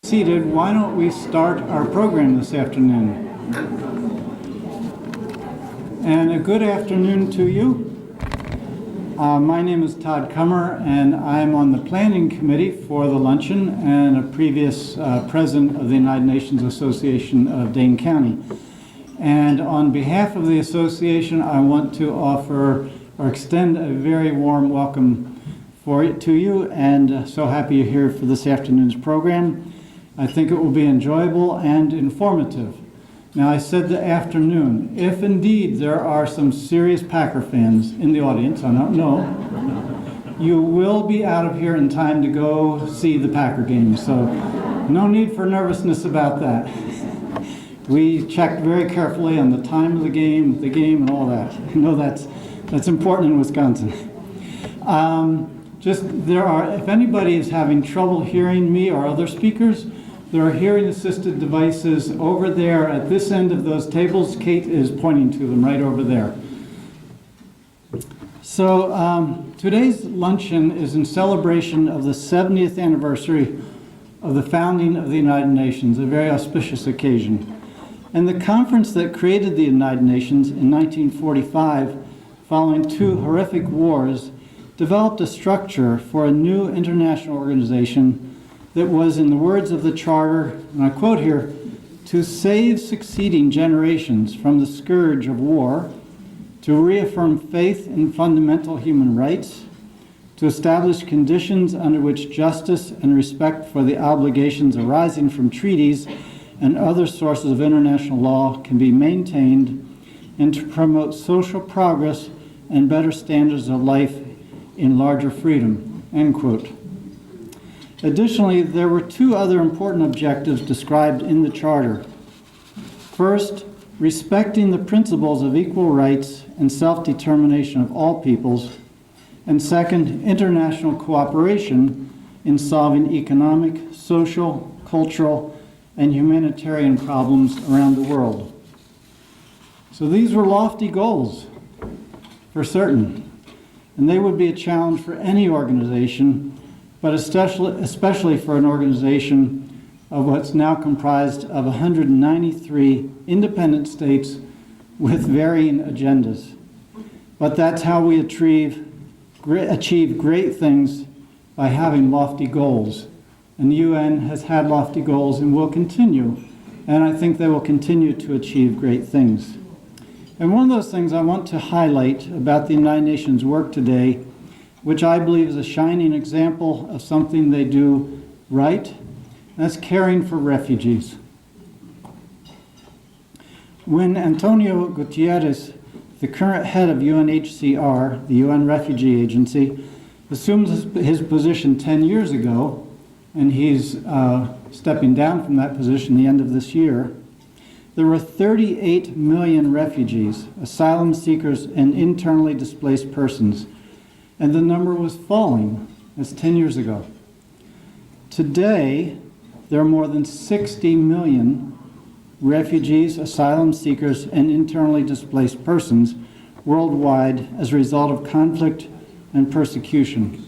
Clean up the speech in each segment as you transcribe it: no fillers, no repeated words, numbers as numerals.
Seated, why don't we start our program this afternoon? And a good afternoon to you. My name is Todd Kummer, and I'm on the planning committee for the Luncheon and a previous president of the United Nations Association of Dane County. And on behalf of the association, I want to offer or extend a very warm welcome to you, and so happy you're here for this afternoon's program. I think it will be enjoyable and informative. Now, I said the afternoon. If indeed there are some serious Packer fans in the audience, I don't know, you will be out of here in time to go see the Packer game, so no need for nervousness about that. We checked very carefully on the time of the game and all that. You know that's important in Wisconsin. If anybody is having trouble hearing me or other speakers, there are hearing assisted devices over there at this end of those tables. Kate is pointing to them right over there. So today's luncheon is in celebration of the 70th anniversary of the founding of the United Nations, a very auspicious occasion. And the conference that created the United Nations in 1945, following two horrific wars, developed a structure for a new international organization that was, in the words of the Charter, and I quote here, to save succeeding generations from the scourge of war, to reaffirm faith in fundamental human rights, to establish conditions under which justice and respect for the obligations arising from treaties and other sources of international law can be maintained, and to promote social progress and better standards of life in larger freedom, end quote. Additionally, there were two other important objectives described in the Charter. First, respecting the principles of equal rights and self-determination of all peoples, and second, international cooperation in solving economic, social, cultural, and humanitarian problems around the world. So these were lofty goals, for certain, and they would be a challenge for any organization, but especially for an organization of what's now comprised of 193 independent states with varying agendas. But that's how we achieve great things, by having lofty goals. And the UN has had lofty goals and will continue, and I think they will continue to achieve great things. And one of those things I want to highlight about the United Nations work today, which I believe is a shining example of something they do right, that's caring for refugees. When Antonio Guterres, the current head of UNHCR, the UN Refugee Agency, assumed his position 10 years ago, and he's stepping down from that position the end of this year, there were 38 million refugees, asylum seekers, and internally displaced persons, and the number was falling. That's 10 years ago. Today, there are more than 60 million refugees, asylum seekers, and internally displaced persons worldwide as a result of conflict and persecution.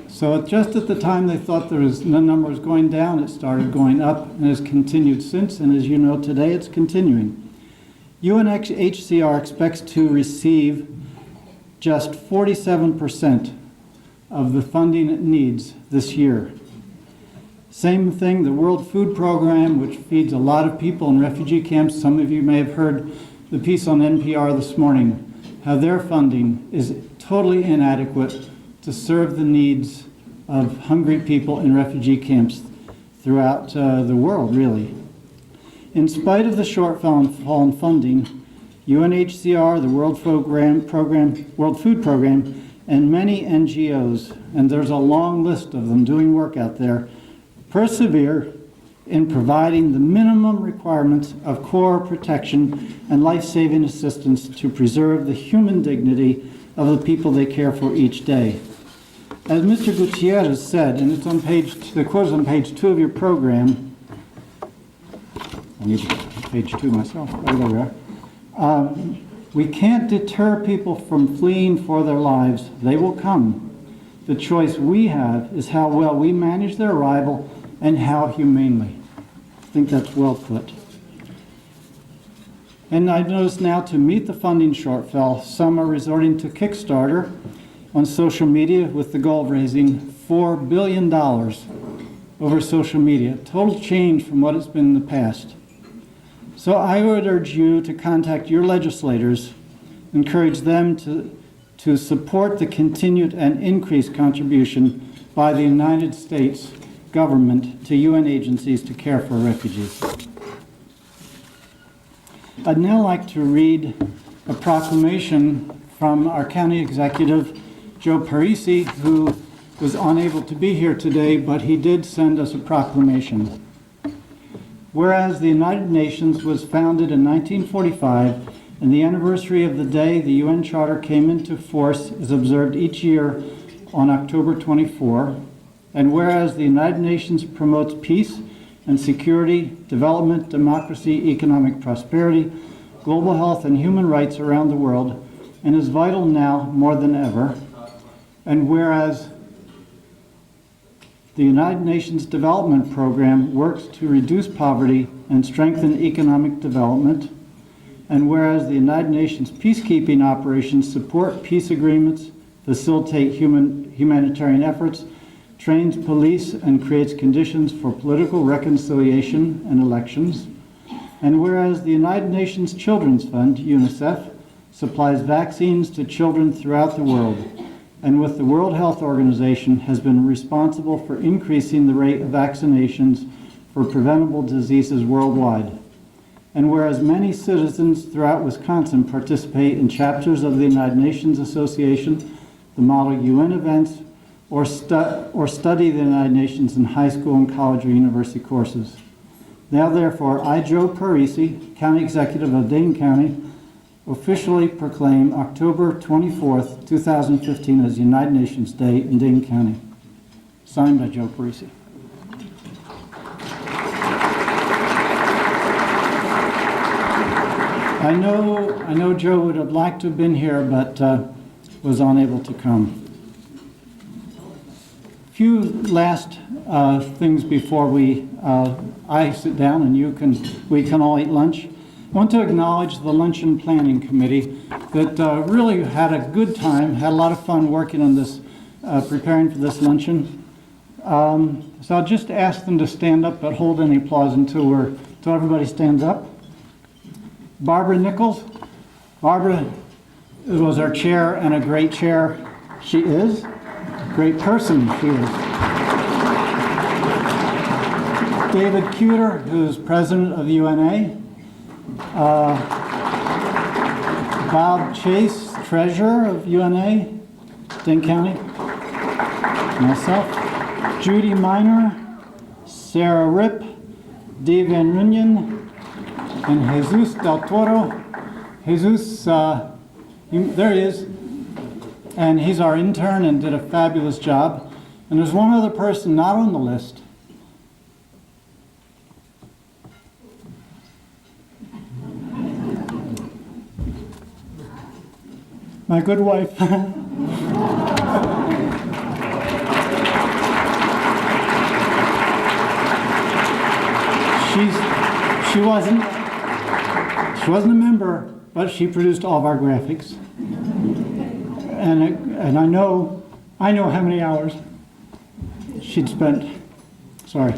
So just at the time they thought the number was going down, it started going up and has continued since, and as you know today, it's continuing. UNHCR expects to receive just 47% of the funding it needs this year. Same thing, the World Food Program, which feeds a lot of people in refugee camps. Some of you may have heard the piece on NPR this morning, how their funding is totally inadequate to serve the needs of hungry people in refugee camps throughout the world, really. In spite of the shortfall in funding, UNHCR, the World Food Program, and many NGOs, and there's a long list of them doing work out there, persevere in providing the minimum requirements of core protection and life-saving assistance to preserve the human dignity of the people they care for each day. As Mr. Gutierrez said, and it's on the quote is on page 2 of your program. I need page 2 myself. Oh, there we are. We can't deter people from fleeing for their lives. They will come. The choice we have is how well we manage their arrival and how humanely. I think that's well put. And I've noticed now to meet the funding shortfall, some are resorting to Kickstarter on social media with the goal of raising $4 billion over social media, total change from what it's been in the past. So I would urge you to contact your legislators, encourage them to support the continued and increased contribution by the United States government to UN agencies to care for refugees. I'd now like to read a proclamation from our county executive, Joe Parisi, who was unable to be here today, but he did send us a proclamation. Whereas the United Nations was founded in 1945, and the anniversary of the day the UN Charter came into force is observed each year on October 24, and whereas the United Nations promotes peace and security, development, democracy, economic prosperity, global health, and human rights around the world, and is vital now more than ever. And whereas the United Nations Development Program works to reduce poverty and strengthen economic development, and whereas the United Nations peacekeeping operations support peace agreements, facilitate humanitarian efforts, trains police, and creates conditions for political reconciliation and elections. And whereas the United Nations Children's Fund, UNICEF, supplies vaccines to children throughout the world, and with the World Health Organization has been responsible for increasing the rate of vaccinations for preventable diseases worldwide. And whereas many citizens throughout Wisconsin participate in chapters of the United Nations Association, the Model UN events, or study the United Nations in high school and college or university courses. Now therefore, I, Joe Parisi, County Executive of Dane County, officially proclaim October 24th, 2015 as United Nations Day in Dane County. Signed by Joe Parisi. I know Joe would have liked to have been here, but was unable to come. Few last things before I sit down and we can all eat lunch. I want to acknowledge the Luncheon Planning Committee that really had a good time, had a lot of fun working on this, preparing for this luncheon. So I'll just ask them to stand up, but hold any applause until everybody stands up. Barbara Nichols. Barbara was our chair, and a great chair she is. Great person she is. David Cuter, who's president of UNA. Bob Chase, treasurer of UNA, Dane County. Myself. Judy Miner, Sarah Ripp, Dave Van Runyon, and Jesus Del Toro. Jesus, there he is. And he's our intern and did a fabulous job. And there's one other person not on the list. My good wife. She wasn't a member, but she produced all of our graphics. And I know how many hours she'd spent. Sorry.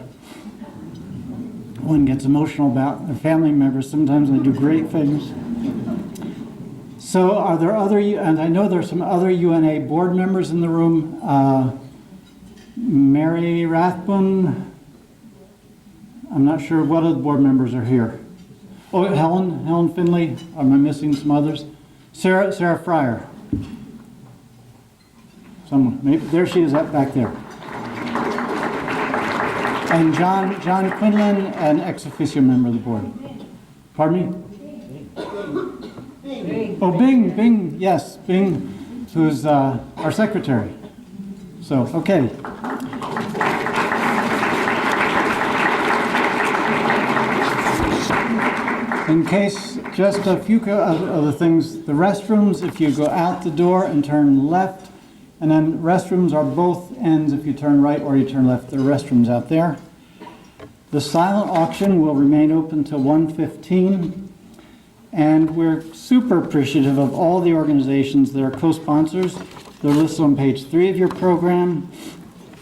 One gets emotional about their family members. Sometimes they do great things. So are there other, and I know there's some other UNA board members in the room. Mary Rathbun. I'm not sure what other board members are here. Oh, Helen Finley. Am I missing some others? Sarah Fryer. Someone, maybe there she is, up back there. And John Quinlan, an ex officio member of the board. Pardon me? Bing. Oh, Bing, yes, Bing, who's our secretary. So, okay. In case, just a few other things. The restrooms, if you go out the door and turn left, and then restrooms are both ends if you turn right or you turn left. There are restrooms out there. The silent auction will remain open till 1:15, and we're super appreciative of all the organizations that are co-sponsors. They're listed on page 3 of your program.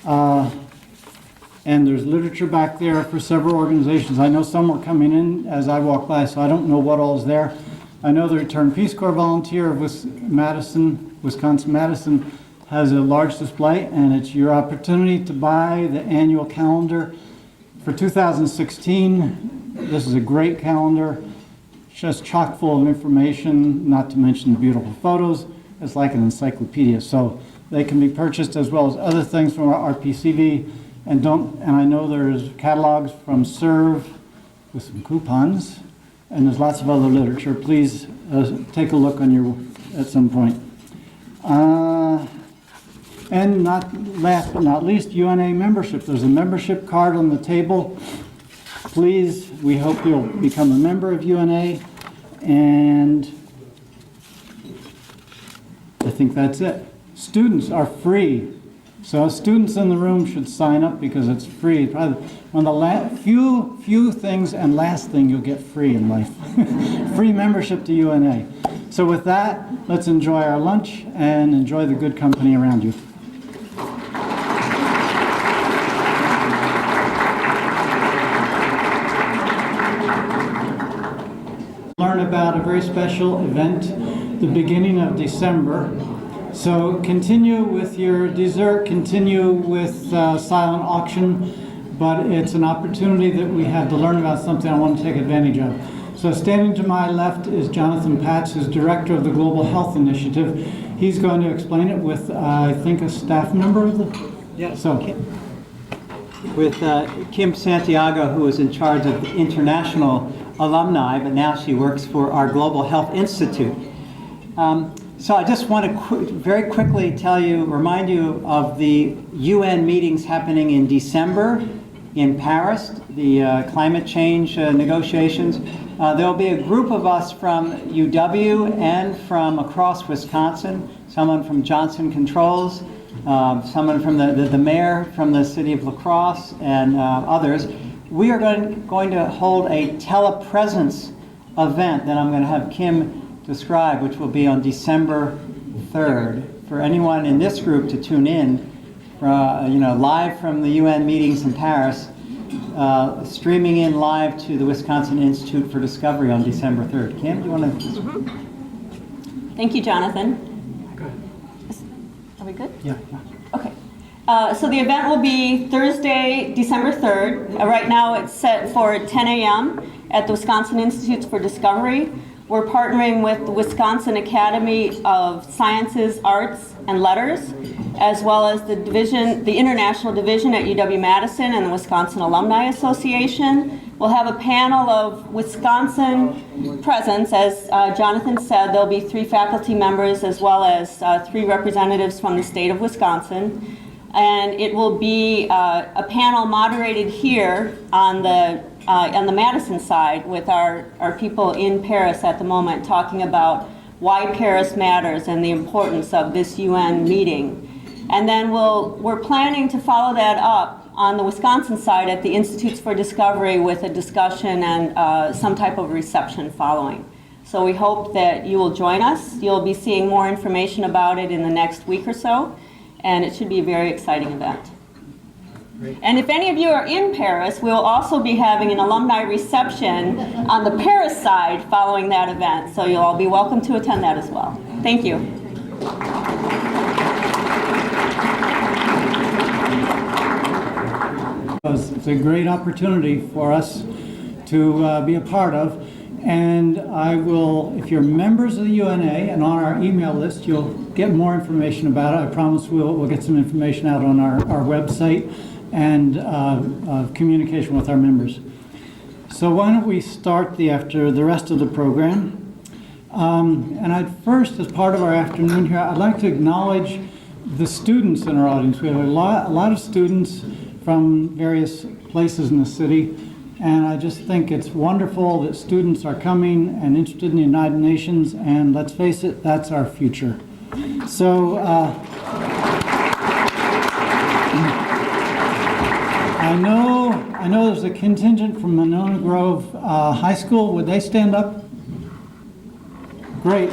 And there's literature back there for several organizations. I know some were coming in as I walked by, so I don't know what all is there. I know the Return Peace Corps volunteer of Wisconsin-Madison has a large display, and it's your opportunity to buy the annual calendar for 2016. This is a great calendar, just chock full of information, not to mention the beautiful photos. It's like an encyclopedia, so they can be purchased as well as other things from our RPCV. And I know there's catalogs from Serve with some coupons, and there's lots of other literature. Please take a look at some point. And last but not least, UNA membership. There's a membership card on the table. Please, we hope you'll become a member of UNA, and I think that's it. Students are free. So students in the room should sign up because it's free. Probably one of the few things and last thing you'll get free in life. Free membership to UNA. So with that, let's enjoy our lunch and enjoy the good company around you. Learn about a very special event, the beginning of December. So continue with your dessert, continue with silent auction, but it's an opportunity that we have to learn about something I want to take advantage of. So standing to my left is Jonathan Patz, who's director of the Global Health Initiative. He's going to explain it with, I think, a staff member of the... Yeah, so. With Kim Santiago, who is in charge of international alumni, but now she works for our Global Health Institute. So I just want to very quickly remind you of the UN meetings happening in December in Paris, the climate change negotiations. There will be a group of us from UW and from across Wisconsin, someone from Johnson Controls, someone from the mayor from the city of La Crosse, and others. We are going to hold a telepresence event that I'm going to have Kim describe, which will be on December 3rd. For anyone in this group to tune in, live from the UN meetings in Paris, streaming in live to the Wisconsin Institute for Discovery on December 3rd. Kim, do you want to? Thank you, Jonathan. Are we good? Yeah. Okay. So the event will be Thursday, December 3rd. Right now it's set for 10 a.m. at the Wisconsin Institutes for Discovery. We're partnering with the Wisconsin Academy of Sciences, Arts, and Letters, as well as the International Division at UW-Madison and the Wisconsin Alumni Association. We'll have a panel of Wisconsin presence. As Jonathan said, there'll be 3 faculty members as well as 3 representatives from the state of Wisconsin. And it will be a panel moderated here on the Madison side with our people in Paris at the moment, talking about why Paris matters and the importance of this UN meeting. And then we're planning to follow that up on the Wisconsin side at the Institutes for Discovery with a discussion and some type of reception following. So we hope that you will join us. You'll be seeing more information about it in the next week or so, and it should be a very exciting event. And if any of you are in Paris, we'll also be having an alumni reception on the Paris side following that event. So you'll all be welcome to attend that as well. Thank you. It's a great opportunity for us to be a part of. And I will, if you're members of the UNA and on our email list, you'll get more information about it. I promise we'll get some information out on our website and communication with our members. So why don't we start after the rest of the program. And I'd first, as part of our afternoon here, I'd like to acknowledge the students in our audience. We have a lot of students from various places in the city, and I just think it's wonderful that students are coming and interested in the United Nations, and let's face it, that's our future. So I I know there's a contingent from Monona Grove High School. Would they stand up? Great.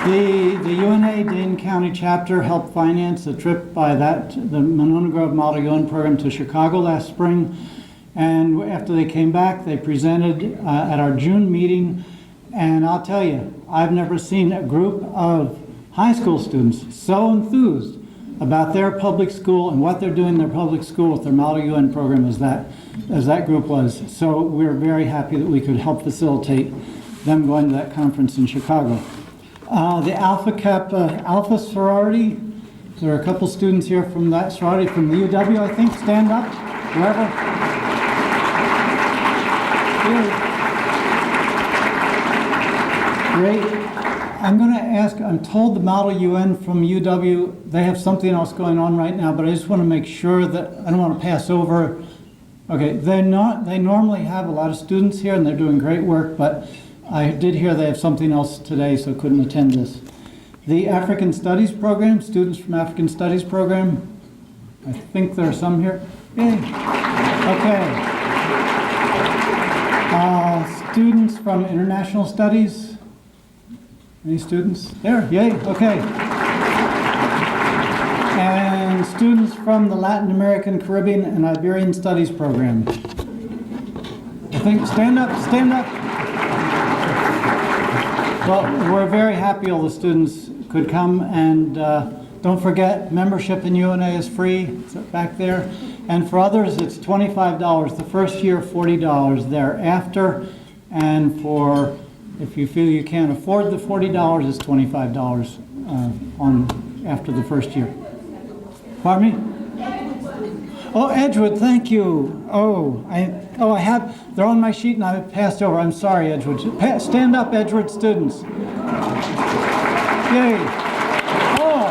The UNA Dane County chapter helped finance a trip by the Monona Grove Model UN program to Chicago last spring. And after they came back, they presented at our June meeting. And I'll tell you, I've never seen a group of high school students so enthused about their public school and what they're doing in their public school with their Model UN program as that group was. So we're very happy that we could help facilitate them going to that conference in Chicago. The Alpha Kappa Alpha sorority, there are a couple students here from that sorority from the UW, I think. Stand up, whoever. Great. I'm going to ask, I'm told the Model UN from UW, they have something else going on right now, but I just want to make sure that I don't want to pass over. Okay, they normally have a lot of students here and they're doing great work, but I did hear they have something else today, so couldn't attend this. The African Studies program, students from African Studies program, I think there are some here. Yay. Okay. Students from International Studies. Any students? There, yay, okay. And students from the Latin American, Caribbean, and Iberian Studies program. I think, stand up, stand up. Well, we're very happy all the students could come, and don't forget, membership in UNA is free. It's back there. And for others, it's $25. The first year, $40 thereafter. And for, if you feel you can't afford the $40, it's $25 after the first year. Pardon me? Oh, Edgewood, thank you. I have, they're on my sheet and I passed over. I'm sorry, Edgewood. Stand up, Edgewood students. Yay. Oh.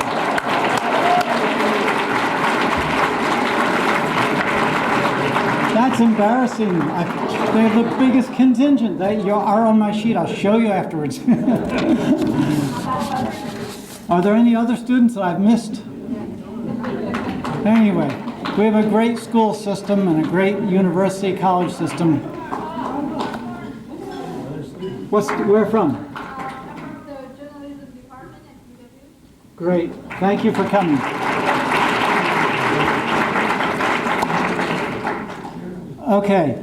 That's embarrassing. They have the biggest contingent. They are on my sheet. I'll show you afterwards. Are there any other students that I've missed? Anyway, we have a great school system and a great university college system. Where from? The journalism department at UW. Great. Thank you for coming. Okay.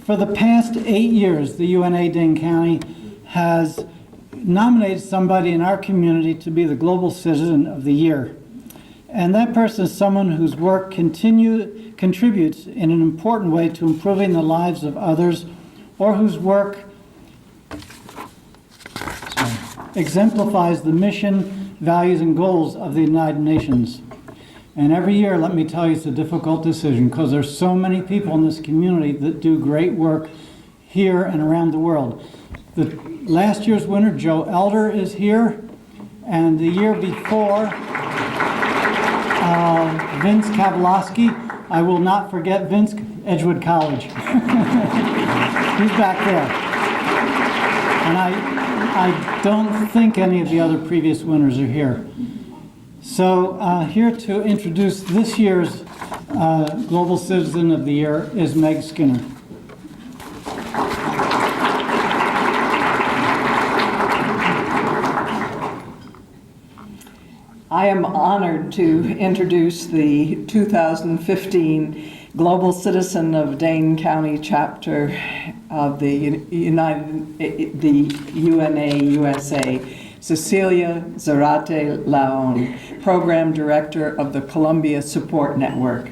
For the past 8 years, the UNA Dane County has nominated somebody in our community to be the Global Citizen of the Year. And that person is someone whose work contributes in an important way to improving the lives of others, or whose work exemplifies the mission, values, and goals of the United Nations. And every year, let me tell you, it's a difficult decision because there's so many people in this community that do great work here and around the world. The last year's winner, Joe Elder, is here, and the year before, Vince Kavalowski. I will not forget Vince, Edgewood College. He's back there. And I don't think any of the other previous winners are here. So here to introduce this year's Global Citizen of the Year is Meg Skinner. I am honored to introduce the 2015 Global Citizen of Dane County chapter of the UNA USA, Cecilia Zarate-Laon, Program Director of the Columbia Support Network.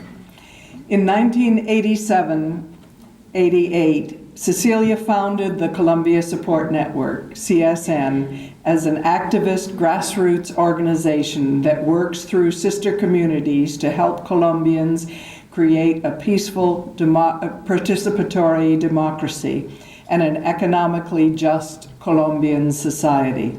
In 1987-88, Cecilia founded the Columbia Support Network, CSN, as an activist grassroots organization that works through sister communities to help Colombians create a peaceful, participatory democracy and an economically just Colombian society.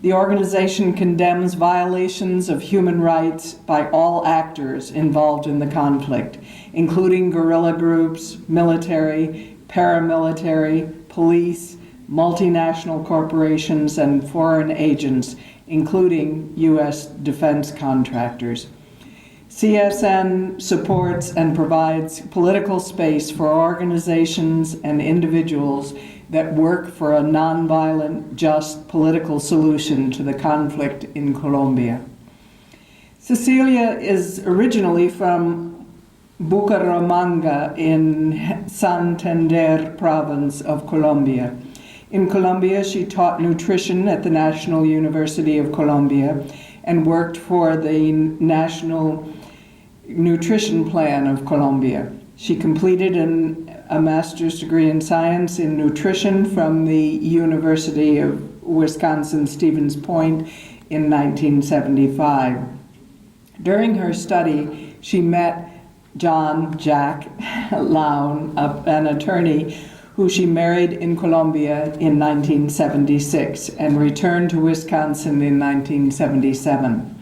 The organization condemns violations of human rights by all actors involved in the conflict, including guerrilla groups, military, paramilitary, police, multinational corporations, and foreign agents, including U.S. defense contractors. CSN supports and provides political space for organizations and individuals that work for a nonviolent, just political solution to the conflict in Colombia. Cecilia is originally from Bucaramanga in Santander province of Colombia. In Colombia, she taught nutrition at the National University of Colombia and worked for the National Nutrition Plan of Colombia. She completed a master's degree in science in nutrition from the University of Wisconsin-Stevens Point in 1975. During her study, she met Jack Lange, an attorney who she married in Colombia in 1976 and returned to Wisconsin in 1977.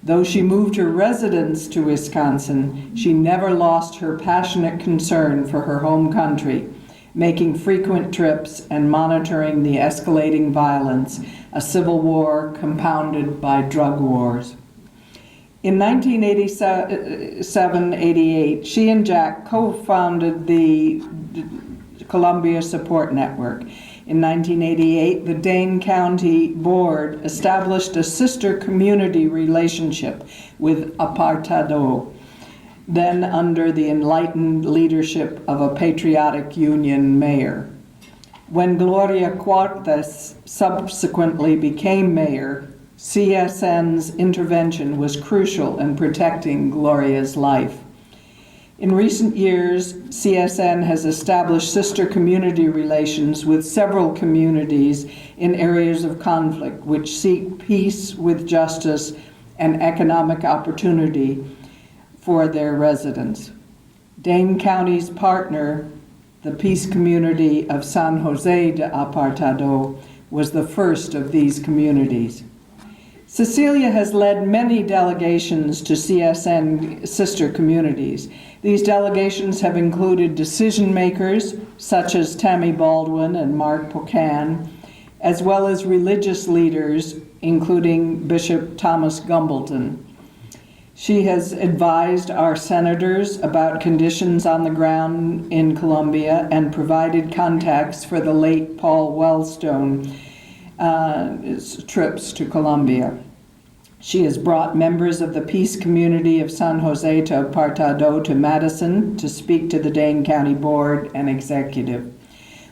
Though she moved her residence to Wisconsin, she never lost her passionate concern for her home country, making frequent trips and monitoring the escalating violence, a civil war compounded by drug wars. In 1987-88, she and Jack co-founded the Columbia Support Network. In 1988, the Dane County Board established a sister community relationship with Apartado, then under the enlightened leadership of a patriotic union mayor. When Gloria Cuartas subsequently became mayor, CSN's intervention was crucial in protecting Gloria's life. In recent years, CSN has established sister community relations with several communities in areas of conflict which seek peace with justice and economic opportunity for their residents. Dane County's partner, the Peace Community of San Jose de Apartado, was the first of these communities. Cecilia has led many delegations to CSN sister communities. These delegations have included decision makers such as Tammy Baldwin and Mark Pocan, as well as religious leaders, including Bishop Thomas Gumbleton. She has advised our senators about conditions on the ground in Colombia and provided contacts for the late Paul Wellstone trips to Colombia. She has brought members of the Peace Community of San Jose to Apartado to Madison to speak to the Dane County Board and Executive.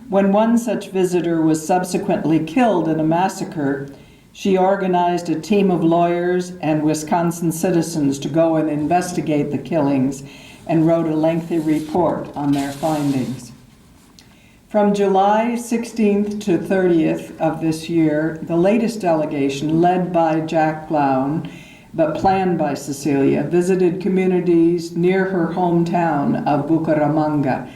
When one such visitor was subsequently killed in a massacre, she organized a team of lawyers and Wisconsin citizens to go and investigate the killings and wrote a lengthy report on their findings. From July 16th to 30th of this year, the latest delegation, led by Jack Lange, but planned by Cecilia, visited communities near her hometown of Bucaramanga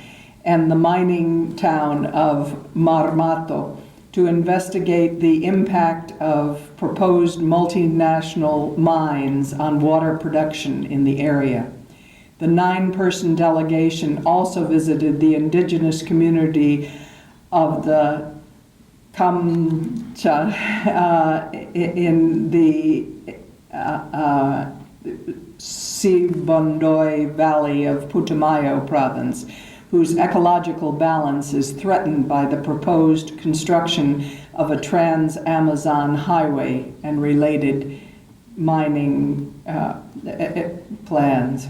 and the mining town of Marmato to investigate the impact of proposed multinational mines on water production in the area. The 9-person delegation also visited the indigenous community of the Kamcha in the Sibondoy Valley of Putumayo province, whose ecological balance is threatened by the proposed construction of a trans-Amazon highway and related mining plans.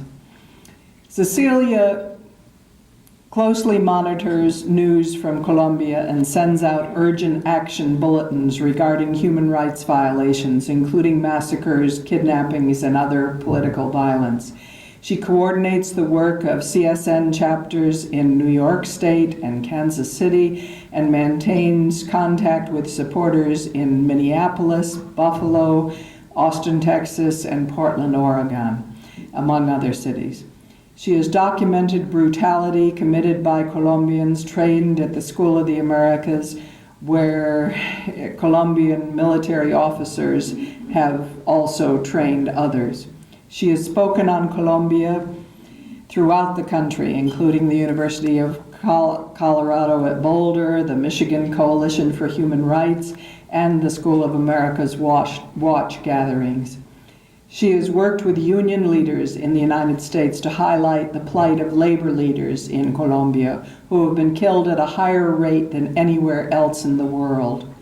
Cecilia closely monitors news from Colombia and sends out urgent action bulletins regarding human rights violations, including massacres, kidnappings, and other political violence. She coordinates the work of CSN chapters in New York State and Kansas City and maintains contact with supporters in Minneapolis, Buffalo, Austin, Texas, and Portland, Oregon, among other cities. She has documented brutality committed by Colombians trained at the School of the Americas, where Colombian military officers have also trained others. She has spoken on Colombia throughout the country, including the University of Colorado at Boulder, the Michigan Coalition for Human Rights, and the School of America's Watch gatherings. She has worked with union leaders in the United States to highlight the plight of labor leaders in Colombia who have been killed at a higher rate than anywhere else in the world.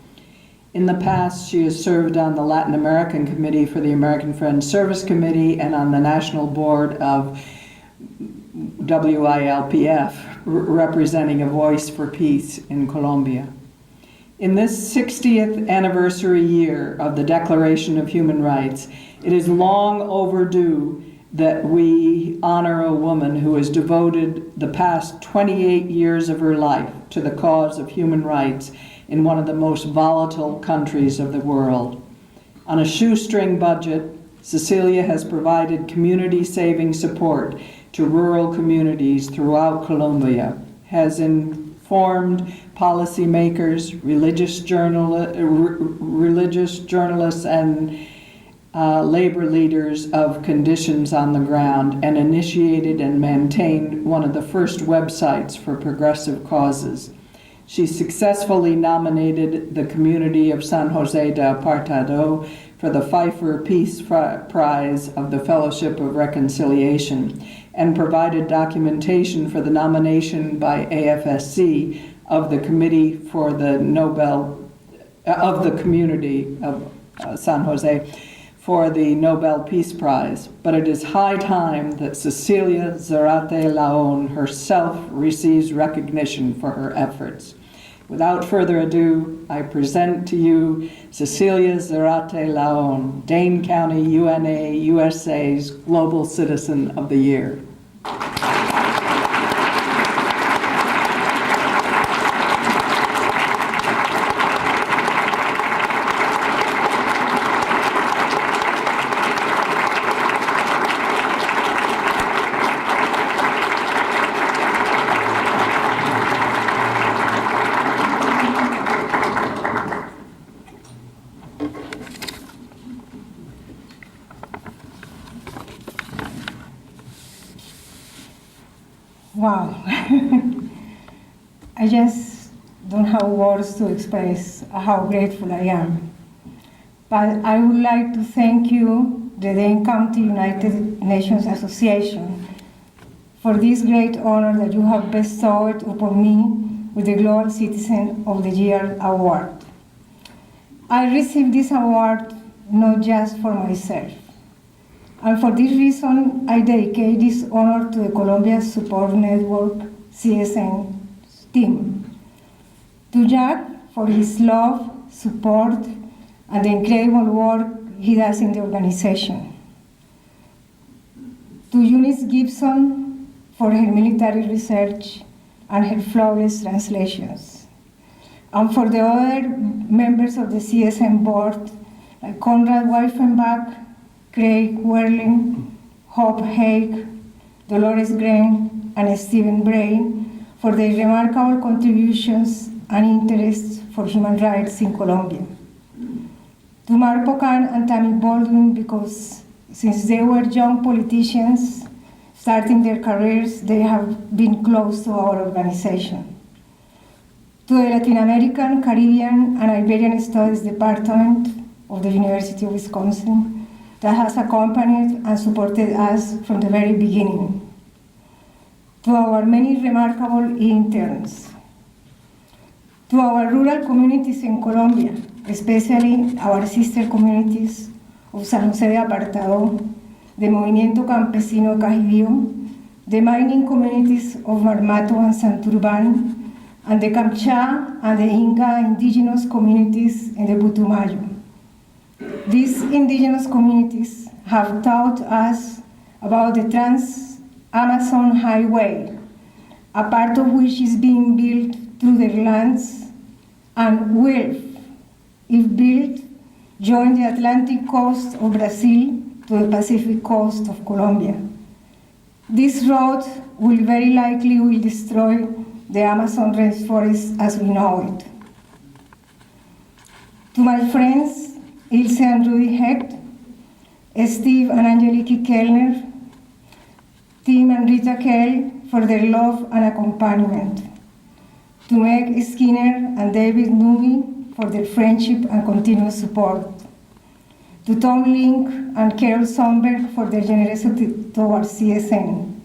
In the past, she has served on the Latin American Committee for the American Friends Service Committee and on the National Board of WILPF, representing a voice for peace in Colombia. In this 60th anniversary year of the Declaration of Human Rights, it is long overdue that we honor a woman who has devoted the past 28 years of her life to the cause of human rights in one of the most volatile countries of the world. On a shoestring budget, Cecilia has provided community-saving support to rural communities throughout Colombia, has informed policymakers, religious journalists, and labor leaders of conditions on the ground, and initiated and maintained one of the first websites for progressive causes. She successfully nominated the community of San Jose de Apartado for the Pfeiffer Peace Prize of the Fellowship of Reconciliation, and provided documentation for the nomination by AFSC of the Committee for the Nobel of the Community of San Jose for the Nobel Peace Prize. But it is high time that Cecilia Zarate Laon herself receives recognition for her efforts. Without further ado, I present to you Cecilia Zarate Laon, Dane County, UNA, USA's Global Citizen of the Year. Wow. I just don't have words to express how grateful I am. But I would like to thank you, the Dane County United Nations Association, for this great honor that you have bestowed upon me with the Global Citizen of the Year Award. I received this award not just for myself. And for this reason, I dedicate this honor to the Colombia Support Network, CSN team. To Jack for his love, support, and the incredible work he does in the organization. To Eunice Gibson for her military research and her flawless translations. And for the other members of the CSN board, like Conrad Weifenbach, Craig Werling, Hope Haig, Dolores Grain, and Stephen Brain for their remarkable contributions and interests for human rights in Colombia. To Mark Pocan and Tammy Baldwin, because since they were young politicians starting their careers, they have been close to our organization. To the Latin American, Caribbean, and Iberian Studies Department of the University of Wisconsin, that has accompanied and supported us from the very beginning. To our many remarkable interns. To our rural communities in Colombia, especially our sister communities of San Jose de Apartado, the Movimiento Campesino Cajibío, the mining communities of Marmato and Santurban, and the Kamcha and the Inca indigenous communities in the Putumayo. These indigenous communities have taught us about the Trans-Amazon Highway, a part of which is being built through their lands and will, if built, join the Atlantic coast of Brazil to the Pacific coast of Colombia. This road will very likely destroy the Amazon rainforest as we know it. To my friends, Ilse and Rudy Hecht, Steve and Angeliki Kellner, Tim and Rita Kell for their love and accompaniment. to Meg Skinner and David Newby for their friendship and continuous support, to Tom Link and Carol Sonberg for their generosity towards CSN,